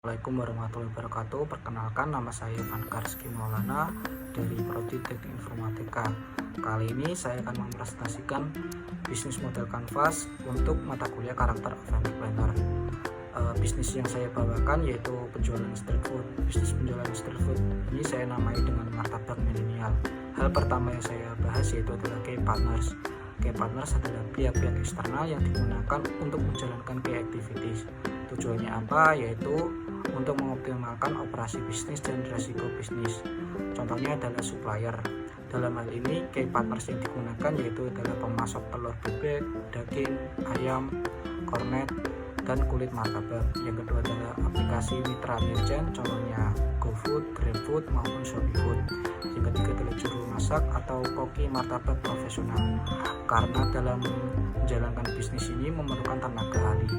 Assalamualaikum warahmatullahi wabarakatuh. Perkenalkan, nama saya Fankar Rizky Maulana dari Prodi Teknik Informatika. Kali ini saya akan mempresentasikan bisnis model kanvas untuk mata kuliah karakter event planner. Bisnis yang saya bawakan yaitu penjualan street food. Bisnis penjualan street food ini saya namai dengan martabak milenial. Hal pertama yang saya bahas yaitu adalah key partners. Key partners adalah pihak-pihak eksternal yang digunakan untuk menjalankan key activities. Tujuannya apa? Yaitu untuk mengoptimalkan operasi bisnis dan resiko bisnis. Contohnya adalah supplier. Dalam hal ini, key partners yang digunakan yaitu adalah pemasok telur bebek, daging, ayam, kornet, dan kulit martabak. Yang kedua adalah aplikasi mitra merchant, contohnya GoFood, GrabFood, maupun ShopeeFood. Yang ketiga adalah juru masak atau koki martabak profesional, karena dalam menjalankan bisnis ini memerlukan tenaga ahli.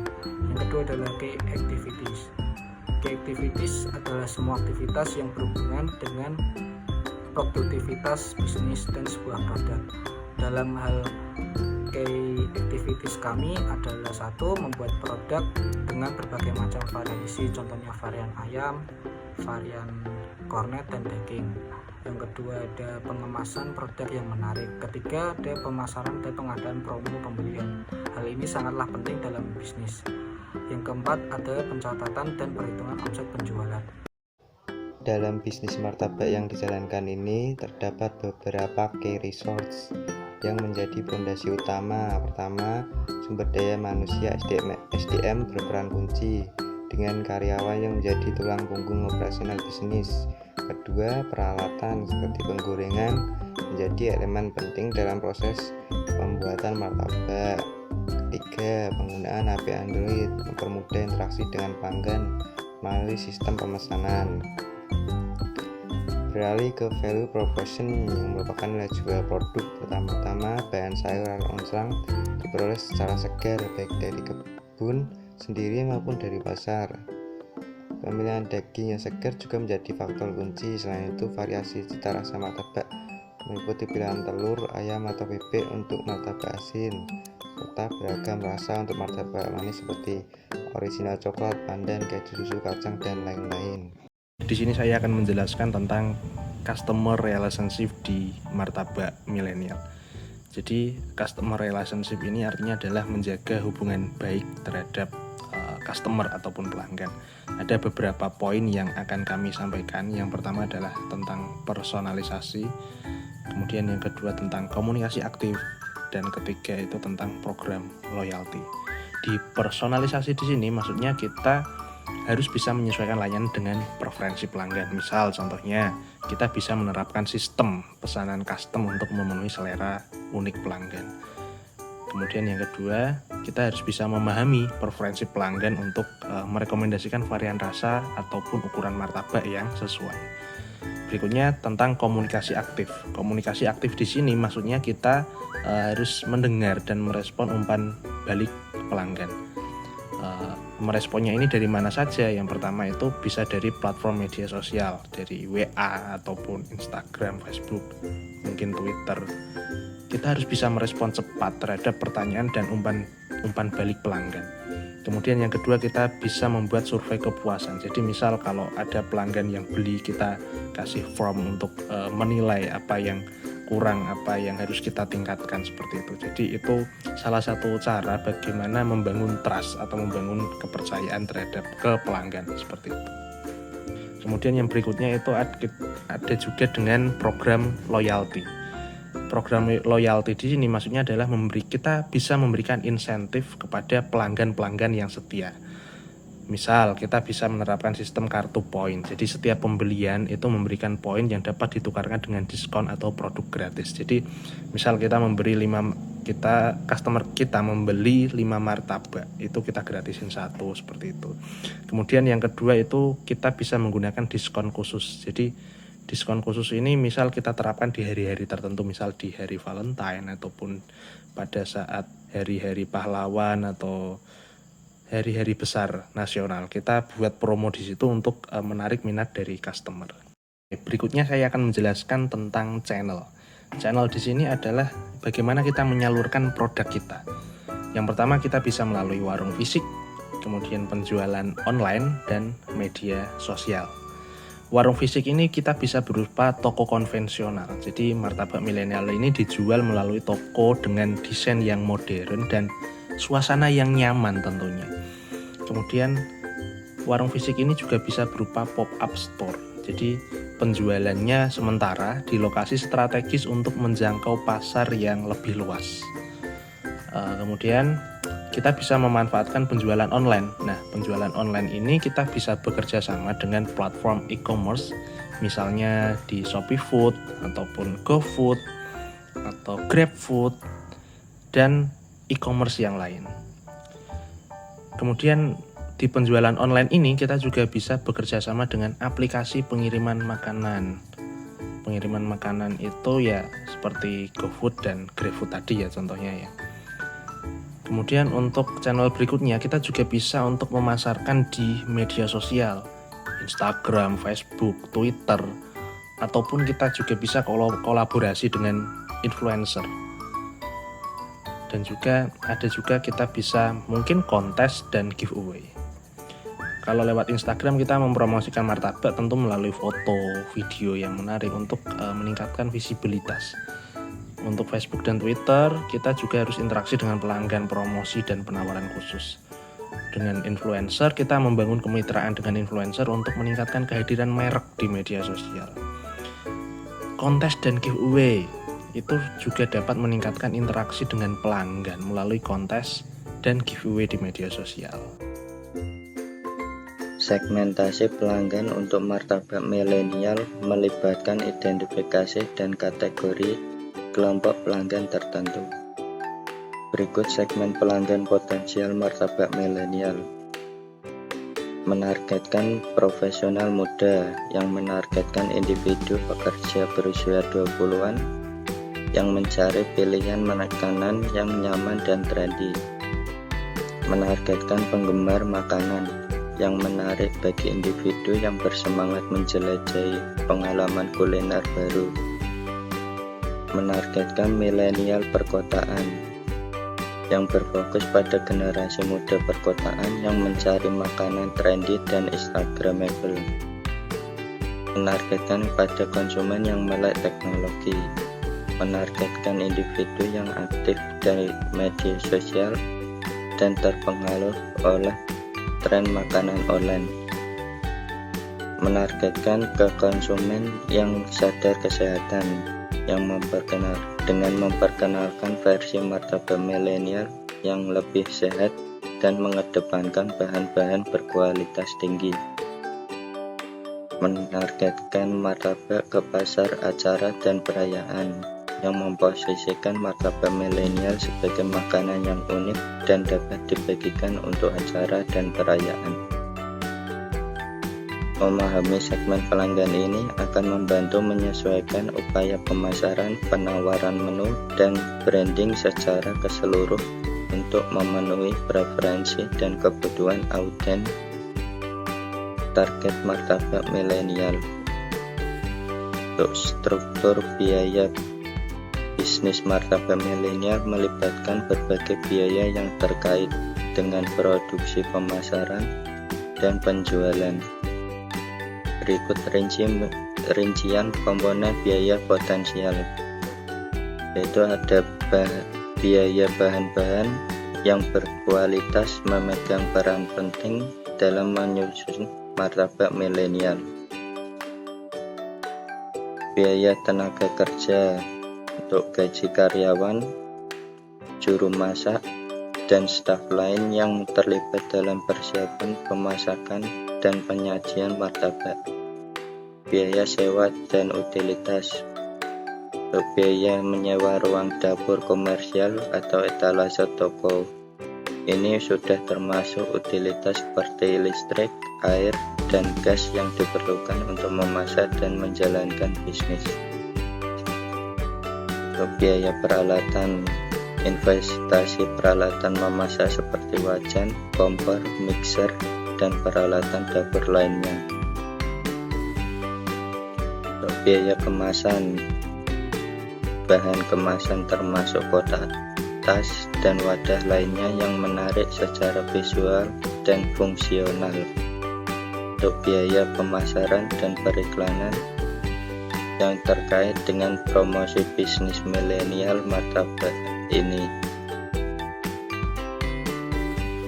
Yang kedua adalah key activities. Key activities adalah semua aktivitas yang berhubungan dengan produktivitas bisnis dan sebuah produk. Dalam hal key activities kami adalah satu, membuat produk dengan berbagai macam variasi, contohnya varian ayam, varian kornet, dan daging. Yang kedua ada pengemasan produk yang menarik. Ketiga ada pemasaran dan pengadaan promo pembelian. Hal ini sangatlah penting dalam bisnis. Yang keempat ada pencatatan dan perhitungan omset penjualan. Dalam bisnis martabak yang dijalankan ini terdapat beberapa key resource yang menjadi fondasi utama. Pertama, sumber daya manusia SDM berperan kunci dengan karyawan yang menjadi tulang punggung operasional bisnis. Kedua, peralatan seperti penggorengan menjadi elemen penting dalam proses pembuatan martabak. Ketiga, penggunaan HP Android mempermudah interaksi dengan pelanggan melalui sistem pemesanan. Beralih ke value proposition yang merupakan nilai jual produk. Pertama-tama, bahan sayur onslang diperoleh secara segar baik dari kebun sendiri maupun dari pasar. Pemilihan daging yang segar juga menjadi faktor kunci. Selain itu, variasi cita rasa martabak meliputi pilihan telur, ayam, atau bebek untuk martabak asin, serta beragam rasa untuk martabak manis seperti original coklat, pandan, keju, susu, kacang, dan lain-lain. Di sini saya akan menjelaskan tentang customer relationship di martabak milenial. Jadi customer relationship ini artinya adalah menjaga hubungan baik terhadap customer ataupun pelanggan. Ada beberapa poin yang akan kami sampaikan. Yang pertama adalah tentang personalisasi, kemudian yang kedua tentang komunikasi aktif, dan ketiga itu tentang program loyalty. Di personalisasi di sini maksudnya kita harus bisa menyesuaikan layanan dengan preferensi pelanggan. Misal contohnya kita bisa menerapkan sistem pesanan custom untuk memenuhi selera unik pelanggan. Kemudian yang kedua, kita harus bisa memahami preferensi pelanggan untuk merekomendasikan varian rasa ataupun ukuran martabak yang sesuai. Berikutnya tentang komunikasi aktif. Komunikasi aktif di sini maksudnya kita harus mendengar dan merespon umpan balik pelanggan. Meresponnya ini dari mana saja? Yang pertama itu bisa dari platform media sosial, dari WA ataupun Instagram, Facebook, mungkin Twitter. Kita harus bisa merespon cepat terhadap pertanyaan dan umpan balik pelanggan. Kemudian yang kedua, kita bisa membuat survei kepuasan. Jadi misal kalau ada pelanggan yang beli, kita kasih form untuk menilai apa yang kurang, apa yang harus kita tingkatkan, seperti itu. Jadi itu salah satu cara bagaimana membangun trust atau membangun kepercayaan terhadap ke pelanggan, seperti itu. Kemudian yang berikutnya itu ada juga dengan program loyalty. Program loyalty di sini maksudnya adalah kita bisa memberikan insentif kepada pelanggan-pelanggan yang setia. Misal kita bisa menerapkan sistem kartu poin. Jadi setiap pembelian itu memberikan poin yang dapat ditukarkan dengan diskon atau produk gratis. Jadi misal customer kita membeli 5 martabak, itu kita gratisin 1, seperti itu. Kemudian yang kedua itu kita bisa menggunakan diskon khusus. Jadi diskon khusus ini misal kita terapkan di hari-hari tertentu, misal di hari Valentine ataupun pada saat hari-hari pahlawan atau hari-hari besar nasional. Kita buat promo di situ untuk menarik minat dari customer. Berikutnya saya akan menjelaskan tentang channel. Channel di sini adalah bagaimana kita menyalurkan produk kita. Yang pertama kita bisa melalui warung fisik, kemudian penjualan online, dan media sosial. Warung fisik ini kita bisa berupa toko konvensional. Jadi martabak milenial ini dijual melalui toko dengan desain yang modern dan suasana yang nyaman tentunya. Kemudian warung fisik ini juga bisa berupa pop-up store. Jadi penjualannya sementara di lokasi strategis untuk menjangkau pasar yang lebih luas. Kemudian kita bisa memanfaatkan penjualan online. Nah, penjualan online ini kita bisa bekerja sama dengan platform e-commerce, misalnya di Shopee Food, ataupun GoFood, atau GrabFood, dan e-commerce yang lain. Kemudian di penjualan online ini kita juga bisa bekerja sama dengan aplikasi pengiriman makanan. Pengiriman makanan itu ya seperti GoFood dan GrabFood tadi ya contohnya ya. Kemudian untuk channel berikutnya kita juga bisa untuk memasarkan di media sosial, Instagram, Facebook, Twitter, ataupun kita juga bisa kolaborasi dengan influencer. Dan juga ada kita bisa mungkin kontes dan giveaway. Kalau lewat Instagram kita mempromosikan martabak tentu melalui foto, video yang menarik untuk meningkatkan visibilitas. Untuk Facebook dan Twitter, kita juga harus interaksi dengan pelanggan, promosi, dan penawaran khusus. Dengan influencer, kita membangun kemitraan dengan influencer untuk meningkatkan kehadiran merek di media sosial. Kontes dan giveaway itu juga dapat meningkatkan interaksi dengan pelanggan melalui kontes dan giveaway di media sosial. Segmentasi pelanggan untuk martabak milenial melibatkan identifikasi dan kategori kelompok pelanggan tertentu. Berikut segmen pelanggan potensial martabak milenial. Menargetkan profesional muda yang menargetkan individu pekerja berusia 20-an yang mencari pilihan makanan yang nyaman dan trendy. Menargetkan penggemar makanan yang menarik bagi individu yang bersemangat menjelajahi pengalaman kuliner baru. Menargetkan milenial perkotaan yang berfokus pada generasi muda perkotaan yang mencari makanan trendy dan instagramable. Menargetkan pada konsumen yang melek teknologi. Menargetkan individu yang aktif dari media sosial dan terpengaruh oleh tren makanan online. Menargetkan ke konsumen yang sadar kesehatan, yang dengan memperkenalkan versi martabak milenial yang lebih sehat dan mengedepankan bahan-bahan berkualitas tinggi. Menargetkan martabak ke pasar acara dan perayaan, yang memposisikan martabak milenial sebagai makanan yang unik dan dapat dibagikan untuk acara dan perayaan. Memahami segmen pelanggan ini akan membantu menyesuaikan upaya pemasaran, penawaran menu, dan branding secara keseluruh untuk memenuhi preferensi dan kebutuhan audiens target martabak milenial. Untuk struktur biaya bisnis martabak milenial melibatkan berbagai biaya yang terkait dengan produksi, pemasaran, dan penjualan. Berikut rincian komponen biaya potensial, yaitu ada biaya bahan-bahan yang berkualitas memegang peran penting dalam menyusun martabak milenial. Biaya tenaga kerja untuk gaji karyawan, juru masak, dan staf lain yang terlibat dalam persiapan pemasakan dan penyajian martabak. Biaya sewa dan utilitas untuk biaya menyewa ruang dapur komersial atau etalase toko. Ini sudah termasuk utilitas seperti listrik, air, dan gas yang diperlukan untuk memasak dan menjalankan bisnis. Untuk biaya peralatan, investasi peralatan memasak seperti wajan, kompor, mixer, dan peralatan dapur lainnya. Untuk biaya kemasan, bahan kemasan termasuk kotak, tas, dan wadah lainnya yang menarik secara visual dan fungsional. Untuk biaya pemasaran dan periklanan yang terkait dengan promosi bisnis milenial martabak ini.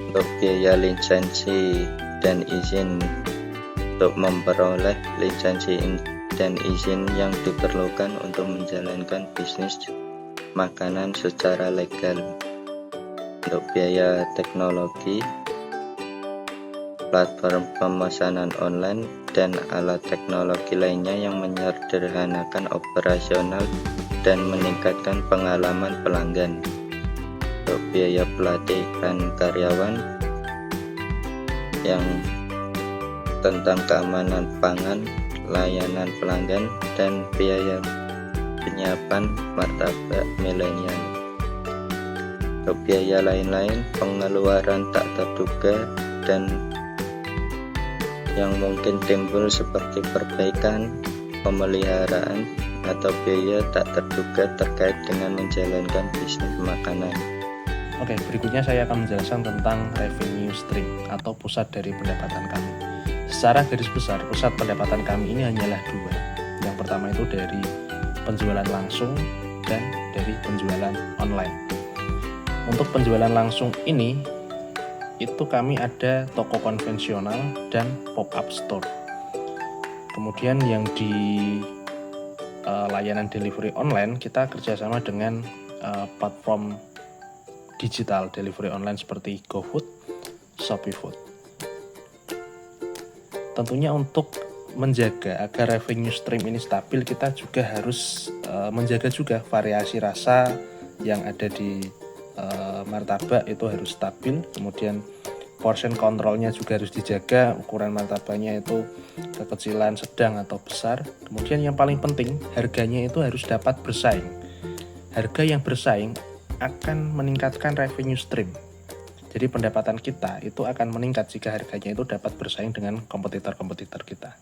Untuk biaya lisensi dan izin, untuk memperoleh lisensi dan izin yang diperlukan untuk menjalankan bisnis makanan secara legal. Untuk biaya teknologi, platform pemesanan online, dan alat teknologi lainnya yang menyederhanakan operasional dan meningkatkan pengalaman pelanggan. Untuk biaya pelatihan karyawan yang tentang keamanan pangan, layanan pelanggan, dan biaya penyiapan martabak milenial. Untuk biaya lain-lain, pengeluaran tak terduga dan yang mungkin timbul seperti perbaikan, pemeliharaan, atau biaya tak terduga terkait dengan menjalankan bisnis makanan. Oke, berikutnya saya akan menjelaskan tentang revenue stream atau pusat dari pendapatan kami. Secara garis besar, pusat pendapatan kami ini hanyalah dua. Yang pertama itu dari penjualan langsung dan dari penjualan online. Untuk penjualan langsung ini, itu kami ada toko konvensional dan pop-up store. Kemudian yang di layanan delivery online, kita kerjasama dengan platform digital delivery online seperti GoFood, ShopeeFood. Tentunya untuk menjaga agar revenue stream ini stabil, kita juga harus menjaga juga variasi rasa yang ada di martabak itu harus stabil. Kemudian portion kontrolnya juga harus dijaga, ukuran martabaknya itu kekecilan, sedang, atau besar. Kemudian yang paling penting, harganya itu harus dapat bersaing. Harga yang bersaing akan meningkatkan revenue stream. Jadi pendapatan kita itu akan meningkat jika harganya itu dapat bersaing dengan kompetitor-kompetitor kita.